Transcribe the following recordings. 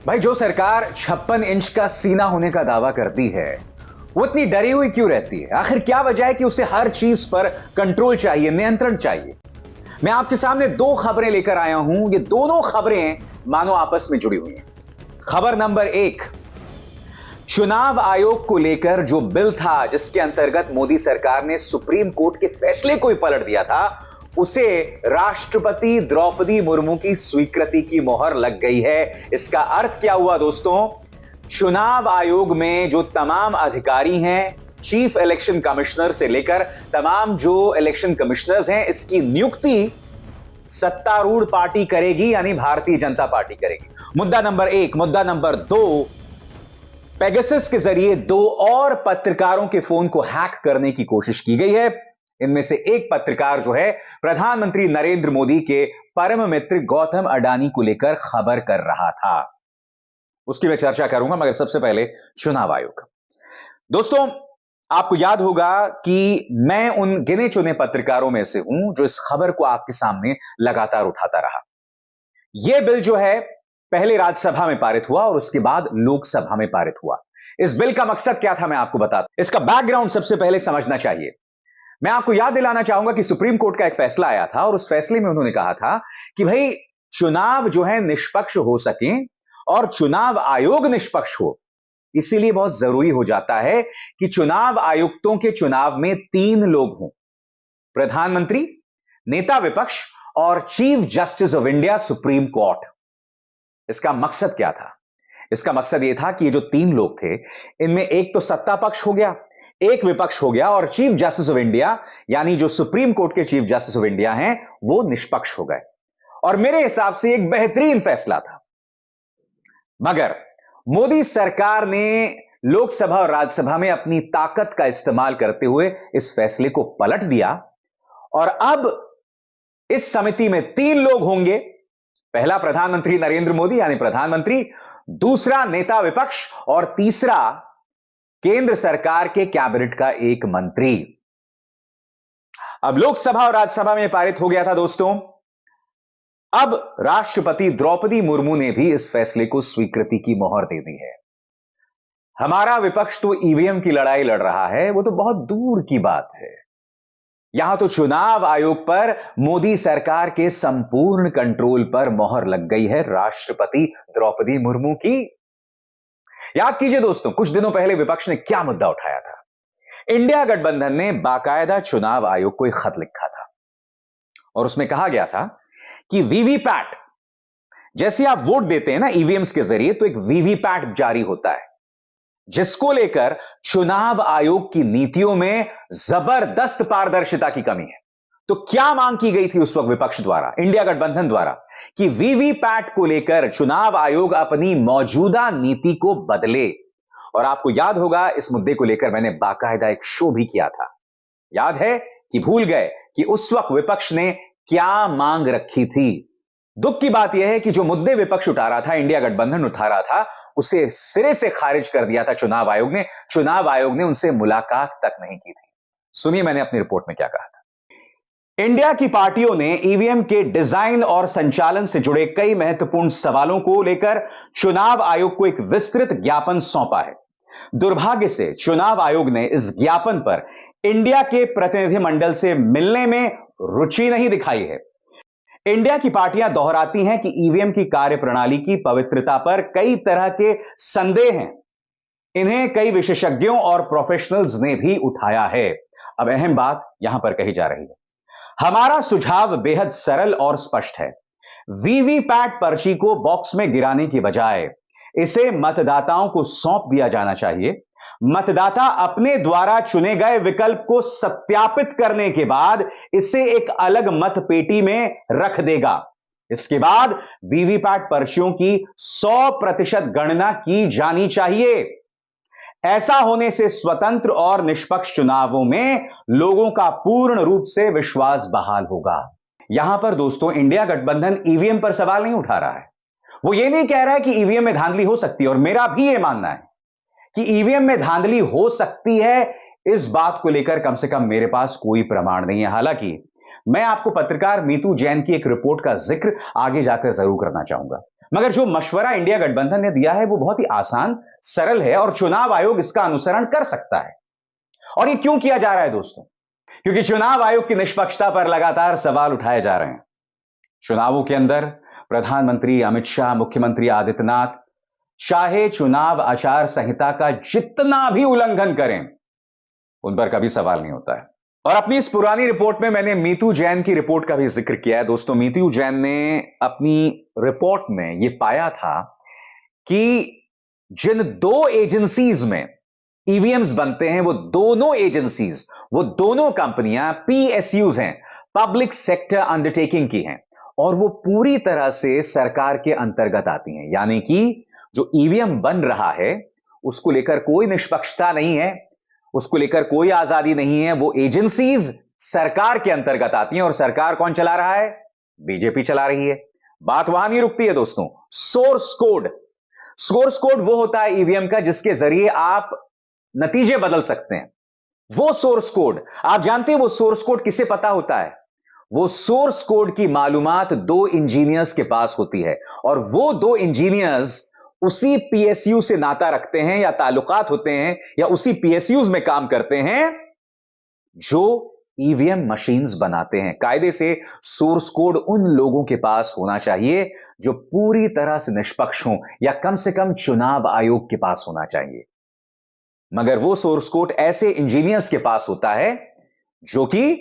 भाई, जो सरकार 56 इंच का सीना होने का दावा करती है, वो इतनी डरी हुई क्यों रहती है? आखिर क्या वजह है कि उसे हर चीज पर कंट्रोल चाहिए, नियंत्रण चाहिए? मैं आपके सामने दो खबरें लेकर आया हूं। ये दोनों खबरें मानो आपस में जुड़ी हुई हैं। खबर नंबर 1, चुनाव आयोग को लेकर जो बिल था, जिसके अंतर्गत मोदी सरकार ने सुप्रीम कोर्ट के फैसले को ही पलट दिया था, उसे राष्ट्रपति द्रौपदी मुर्मू की स्वीकृति की मोहर लग गई है। इसका अर्थ क्या हुआ दोस्तों? चुनाव आयोग में जो तमाम अधिकारी हैं, चीफ इलेक्शन कमिश्नर से लेकर तमाम जो इलेक्शन कमिश्नर्स हैं, इसकी नियुक्ति सत्तारूढ़ पार्टी करेगी, यानी भारतीय जनता पार्टी करेगी। मुद्दा नंबर 1। मुद्दा नंबर 2, पेगासस के जरिए 2 और पत्रकारों के फोन को हैक करने की कोशिश की गई है। इनमें से एक पत्रकार जो है, प्रधानमंत्री नरेंद्र मोदी के परम मित्र गौतम अडानी को लेकर खबर कर रहा था। उसकी मैं चर्चा करूंगा, मगर सबसे पहले चुनाव आयोग। दोस्तों, आपको याद होगा कि मैं उन गिने चुने पत्रकारों में से हूं जो इस खबर को आपके सामने लगातार उठाता रहा। यह बिल जो है, पहले राज्यसभा में पारित हुआ और उसके बाद लोकसभा में पारित हुआ। इस बिल का मकसद क्या था, मैं आपको बताता हूं। इसका बैकग्राउंड सबसे पहले समझना चाहिए। मैं आपको याद दिलाना चाहूंगा कि सुप्रीम कोर्ट का एक फैसला आया था और उस फैसले में उन्होंने कहा था कि भाई, चुनाव जो है निष्पक्ष हो सके और चुनाव आयोग निष्पक्ष हो, इसीलिए बहुत जरूरी हो जाता है कि चुनाव आयुक्तों के चुनाव में 3 लोग हों: प्रधानमंत्री, नेता विपक्ष और chief justice of India supreme court. इसका मकसद क्या था? इसका मकसद यह था कि ये जो 3 लोग थे, इनमें एक तो सत्ता पक्ष हो गया, एक विपक्ष हो गया, और चीफ जस्टिस ऑफ इंडिया, यानी जो सुप्रीम कोर्ट के चीफ जस्टिस ऑफ इंडिया हैं, वो निष्पक्ष हो गए। और मेरे हिसाब से एक बेहतरीन फैसला था। मगर मोदी सरकार ने लोकसभा और राज्यसभा में अपनी ताकत का इस्तेमाल करते हुए इस फैसले को पलट दिया और अब इस समिति में 3 लोग होंगे। पहला प्रधानमंत्री नरेंद्र मोदी, यानी प्रधानमंत्री, दूसरा नेता विपक्ष, और तीसरा केंद्र सरकार के कैबिनेट का एक मंत्री। अब लोकसभा और राज्यसभा में पारित हो गया था दोस्तों। अब राष्ट्रपति द्रौपदी मुर्मू ने भी इस फैसले को स्वीकृति की मोहर दे दी है। हमारा विपक्ष तो ईवीएम की लड़ाई लड़ रहा है, वो तो बहुत दूर की बात है। यहां तो चुनाव आयोग पर मोदी सरकार के संपूर्ण कंट्रोल पर मोहर लग गई है राष्ट्रपति द्रौपदी मुर्मू की। याद कीजिए दोस्तों, कुछ दिनों पहले विपक्ष ने क्या मुद्दा उठाया था। इंडिया गठबंधन ने बाकायदा चुनाव आयोग को एक खत लिखा था और उसमें कहा गया था कि वीवीपैट, जैसे आप वोट देते हैं ना ईवीएम्स के जरिए, तो एक वीवीपैट जारी होता है, जिसको लेकर चुनाव आयोग की नीतियों में जबरदस्त पारदर्शिता की कमी है। तो क्या मांग की गई थी उस वक्त विपक्ष द्वारा, इंडिया गठबंधन द्वारा, कि वीवीपैट को लेकर चुनाव आयोग अपनी मौजूदा नीति को बदले। और आपको याद होगा, इस मुद्दे को लेकर मैंने बाकायदा एक शो भी किया था। याद है कि भूल गए कि उस वक्त विपक्ष ने क्या मांग रखी थी? दुख की बात यह है कि जो मुद्दे विपक्ष उठा रहा था, इंडिया गठबंधन उठा रहा था, उसे सिरे से खारिज कर दिया था चुनाव आयोग ने। चुनाव आयोग ने उनसे मुलाकात तक नहीं की थी। सुनिए मैंने अपनी रिपोर्ट में क्या कहा था। इंडिया की पार्टियों ने ईवीएम के डिजाइन और संचालन से जुड़े कई महत्वपूर्ण सवालों को लेकर चुनाव आयोग को एक विस्तृत ज्ञापन सौंपा है। दुर्भाग्य से चुनाव आयोग ने इस ज्ञापन पर इंडिया के प्रतिनिधिमंडल से मिलने में रुचि नहीं दिखाई है। इंडिया की पार्टियां दोहराती हैं कि ईवीएम की कार्यप्रणाली की पवित्रता पर कई तरह के संदेह हैं। इन्हें कई विशेषज्ञों और प्रोफेशनल्स ने भी उठाया है। अब अहम बात यहां पर कही जा रही है। हमारा सुझाव बेहद सरल और स्पष्ट है। वीवीपैट पर्ची को बॉक्स में गिराने की बजाय इसे मतदाताओं को सौंप दिया जाना चाहिए। मतदाता अपने द्वारा चुने गए विकल्प को सत्यापित करने के बाद इसे एक अलग मत पेटी में रख देगा। इसके बाद वीवीपैट पर्चियों की 100% गणना की जानी चाहिए। ऐसा होने से स्वतंत्र और निष्पक्ष चुनावों में लोगों का पूर्ण रूप से विश्वास बहाल होगा। यहां पर दोस्तों, इंडिया गठबंधन ईवीएम पर सवाल नहीं उठा रहा है। वो ये नहीं कह रहा है कि ईवीएम में धांधली हो सकती है, और मेरा भी यह मानना है कि ईवीएम में धांधली हो सकती है। इस बात को लेकर कम से कम मेरे पास कोई प्रमाण नहीं है। हालांकि मैं आपको पत्रकार मीतू जैन की एक रिपोर्ट का जिक्र आगे जाकर जरूर करना चाहूंगा। मगर जो मशवरा इंडिया गठबंधन ने दिया है वो बहुत ही आसान, सरल है और चुनाव आयोग इसका अनुसरण कर सकता है। और ये क्यों किया जा रहा है दोस्तों? क्योंकि चुनाव आयोग की निष्पक्षता पर लगातार सवाल उठाए जा रहे हैं। चुनावों के अंदर प्रधानमंत्री अमित शाह, मुख्यमंत्री आदित्यनाथ चाहे चुनाव आचार संहिता का जितना भी उल्लंघन करें, उन पर कभी सवाल नहीं होता है। और अपनी इस पुरानी रिपोर्ट में मैंने मीतू जैन की रिपोर्ट का भी जिक्र किया है। दोस्तों, मीतू जैन ने अपनी रिपोर्ट में यह पाया था कि जिन दो एजेंसीज में ईवीएम्स बनते हैं, वो दोनों एजेंसीज, वो दोनों कंपनियां पीएसयूज हैं, पब्लिक सेक्टर अंडरटेकिंग की हैं, और वो पूरी तरह से सरकार के अंतर्गत आती हैं। यानी कि जो ईवीएम बन रहा है उसको लेकर कोई निष्पक्षता नहीं है, उसको लेकर कोई आजादी नहीं है। वो एजेंसीज सरकार के अंतर्गत आती हैं। और सरकार कौन चला रहा है? बीजेपी चला रही है। बात वहां नहीं रुकती है दोस्तों। सोर्स कोड, सोर्स कोड वो होता है ईवीएम का जिसके जरिए आप नतीजे बदल सकते हैं। वो सोर्स कोड, आप जानते हैं वो सोर्स कोड किसे पता होता है? वो सोर्स कोड की मालूमात दो इंजीनियर्स के पास होती है, और वो दो इंजीनियर्स उसी पीएसयू से नाता रखते हैं या ताल्लुकात होते हैं या उसी पीएसयूज में काम करते हैं जो ईवीएम मशीन्स बनाते हैं। कायदे से सोर्स कोड उन लोगों के पास होना चाहिए जो पूरी तरह से निष्पक्ष हों, या कम से कम चुनाव आयोग के पास होना चाहिए। मगर वो सोर्स कोड ऐसे इंजीनियर्स के पास होता है जो कि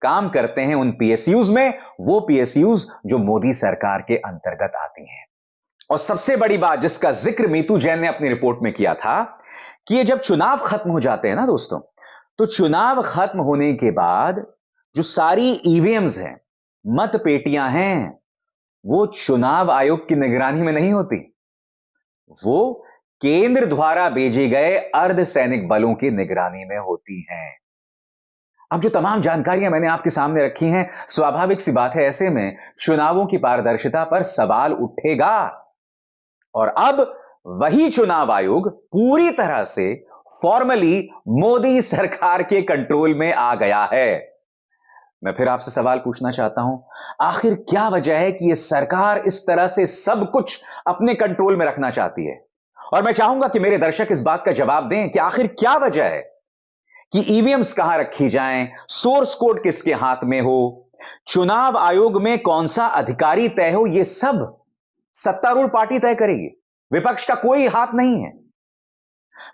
काम करते हैं उन पीएसयूज में, वो पीएसयूज जो मोदी सरकार के अंतर्गत आती हैं। और सबसे बड़ी बात जिसका जिक्र मीतू जैन ने अपनी रिपोर्ट में किया था कि ये जब चुनाव खत्म हो जाते हैं ना दोस्तों, तो चुनाव खत्म होने के बाद जो सारी ईवीएम्स हैं, मत पेटियां हैं, वो चुनाव आयोग की निगरानी में नहीं होती, वो केंद्र द्वारा भेजे गए अर्धसैनिक बलों की निगरानी में होती हैं। अब जो तमाम जानकारियां मैंने आपके सामने रखी हैं, स्वाभाविक सी बात है ऐसे में चुनावों की पारदर्शिता पर सवाल उठेगा। और अब वही चुनाव आयोग पूरी तरह से फॉर्मली मोदी सरकार के कंट्रोल में आ गया है। मैं फिर आपसे सवाल पूछना चाहता हूं, आखिर क्या वजह है कि यह सरकार इस तरह से सब कुछ अपने कंट्रोल में रखना चाहती है? और मैं चाहूंगा कि मेरे दर्शक इस बात का जवाब दें कि आखिर क्या वजह है कि ईवीएम्स कहां रखी जाएं, सोर्स कोड किसके हाथ में हो, चुनाव आयोग में कौन सा अधिकारी तय हो, यह सब सत्तारूढ़ पार्टी तय करेगी। विपक्ष का कोई हाथ नहीं है।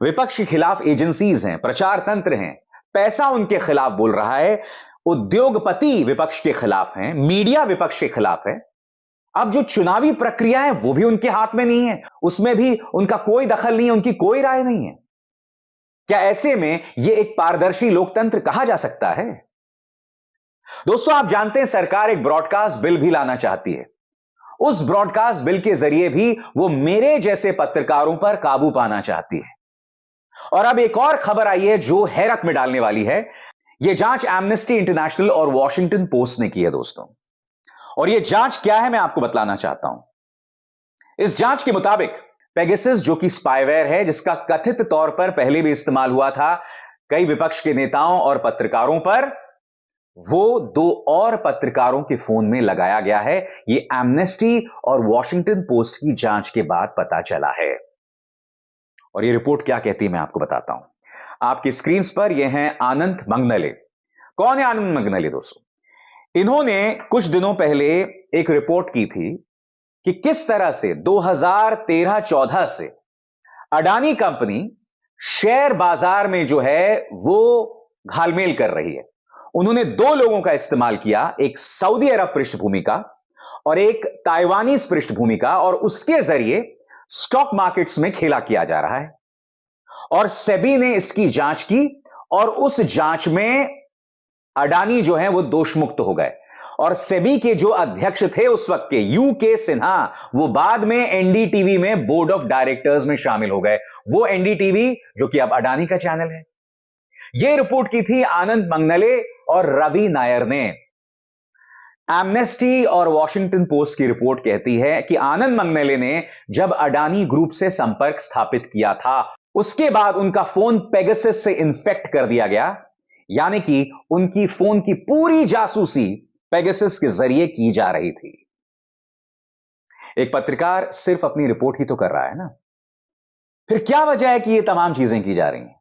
विपक्ष के खिलाफ एजेंसीज हैं, प्रचार तंत्र हैं, पैसा उनके खिलाफ बोल रहा है, उद्योगपति विपक्ष के खिलाफ हैं, मीडिया विपक्ष के खिलाफ है। अब जो चुनावी प्रक्रिया है वो भी उनके हाथ में नहीं है, उसमें भी उनका कोई दखल नहीं है, उनकी कोई राय नहीं है। क्या ऐसे में यह एक पारदर्शी लोकतंत्र कहा जा सकता है? दोस्तों, आप जानते हैं सरकार एक ब्रॉडकास्ट बिल भी लाना चाहती है। उस ब्रॉडकास्ट बिल के जरिए भी वो मेरे जैसे पत्रकारों पर काबू पाना चाहती है। और अब एक और खबर आई है जो हैरत में डालने वाली है। यह जांच एमनेस्टी इंटरनेशनल और वॉशिंगटन पोस्ट ने की है दोस्तों। और यह जांच क्या है मैं आपको बतलाना चाहता हूं। इस जांच के मुताबिक पेगासस, जो कि स्पाईवेयर है जिसका कथित तौर पर पहले भी इस्तेमाल हुआ था कई विपक्ष के नेताओं और पत्रकारों पर, वो दो और पत्रकारों के फोन में लगाया गया है। यह एमनेस्टी और वॉशिंगटन पोस्ट की जांच के बाद पता चला है। और यह रिपोर्ट क्या कहती है मैं आपको बताता हूं। आपकी स्क्रीन पर यह हैं आनंद मंगनले। कौन है आनंद मंगनले दोस्तों? इन्होंने कुछ दिनों पहले एक रिपोर्ट की थी कि किस तरह से 2013-14 से अडानी कंपनी शेयर बाजार में जो है वो घालमेल कर रही है। उन्होंने दो लोगों का इस्तेमाल किया, एक सऊदी अरब पृष्ठभूमि का और एक ताइवानीज पृष्ठभूमि का, और उसके जरिए स्टॉक मार्केट्स में खेला किया जा रहा है। और सेबी ने इसकी जांच की और उस जांच में अडानी जो है वो दोषमुक्त हो गए। और सेबी के जो अध्यक्ष थे उस वक्त के, यूके सिन्हा, वो बाद में एनडीटीवी में बोर्ड ऑफ डायरेक्टर्स में शामिल हो गए। वो एनडीटीवी जो कि अब अडानी का चैनल है। यह रिपोर्ट की थी आनंद मंगनले और रवि नायर ने। एमनेस्टी और वॉशिंगटन पोस्ट की रिपोर्ट कहती है कि आनंद मंगनले ने जब अडानी ग्रुप से संपर्क स्थापित किया था, उसके बाद उनका फोन पेगासस से इन्फेक्ट कर दिया गया। यानी कि उनकी फोन की पूरी जासूसी पेगासस के जरिए की जा रही थी। एक पत्रकार सिर्फ अपनी रिपोर्ट ही तो कर रहा है ना। फिर क्या वजह है कि ये तमाम चीजें की जा रही हैं?